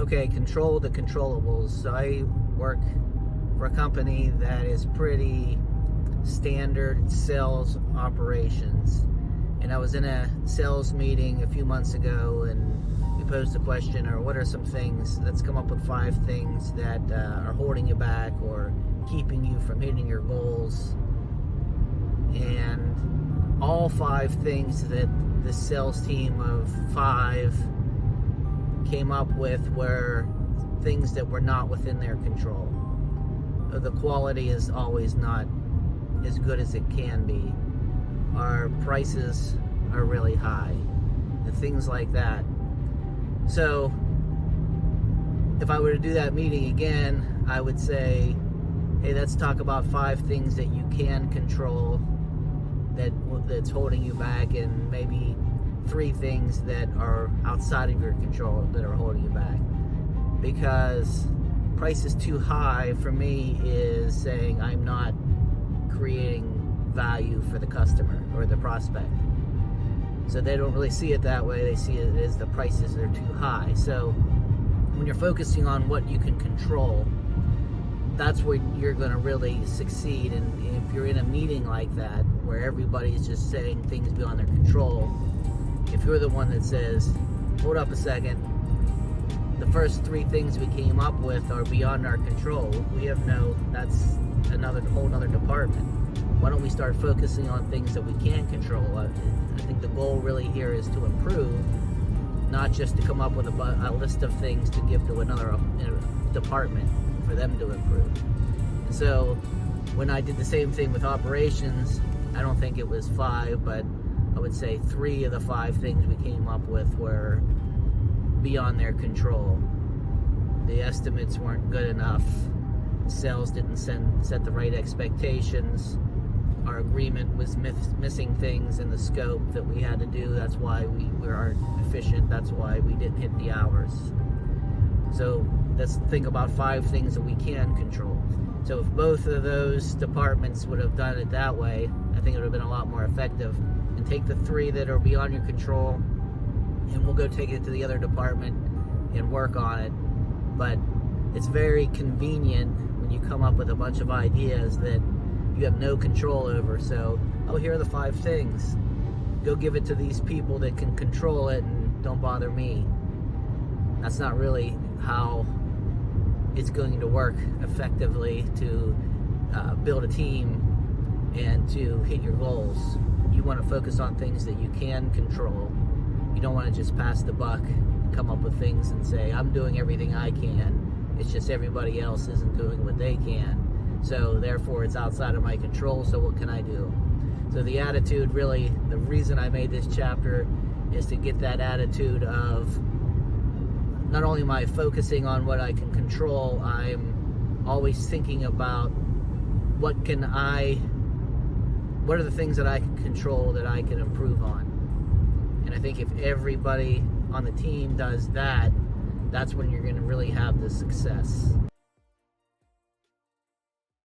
Okay, control the controllables. So I work for a company that is pretty standard sales operations. And I was in a sales meeting a few months ago, and we posed the question, or what are some things, let's come up with 5 things that are holding you back or keeping you from hitting your goals. And all 5 things that the sales team of 5 came up with were things that were not within their control. The quality is always not as good as it can be. Our prices are really high and things like that. So if I were to do that meeting again, I would say, hey, let's talk about 5 things that you can control that's holding you back, and maybe 3 things that are outside of your control that are holding you back. Because price is too high for me is saying I'm not creating value for the customer or the prospect. So they don't really see it that way. They see it as the prices are too high. So when you're focusing on what you can control, that's where you're going to really succeed. And if you're in a meeting like that where everybody's just saying things beyond their control, if you're the one that says, hold up a second, the first 3 things we came up with are beyond our control. We have that's whole nother department. Why don't we start focusing on things that we can control? I think the goal really here is to improve, not just to come up with a list of things to give to another department for them to improve. And so when I did the same thing with operations, I don't think it was 5, but I would say 3 of the 5 things we came up with were beyond their control. The estimates weren't good enough. Sales didn't set the right expectations. Our agreement was missing things in the scope that we had to do. That's why we aren't efficient. That's why we didn't hit the hours. So let's think about 5 things that we can control. So if both of those departments would have done it that way, I think it would have been a lot more effective. And take the 3 that are beyond your control, and we'll go take it to the other department and work on it. But it's very convenient when you come up with a bunch of ideas that you have no control over. So, here are the 5 things. Go give it to these people that can control it, and don't bother me. That's not really how it's going to work effectively to build a team and to hit your goals. You want to focus on things that you can control. You don't want to just pass the buck, come up with things and say, I'm doing everything I can. It's just everybody else isn't doing what they can. So therefore it's outside of my control, so what can I do? So the attitude, really, the reason I made this chapter is to get that attitude of not only am I focusing on what I can control, I'm always thinking about what are the things that I can control that I can improve on. And I think if everybody on the team does that, that's when you're going to really have the success.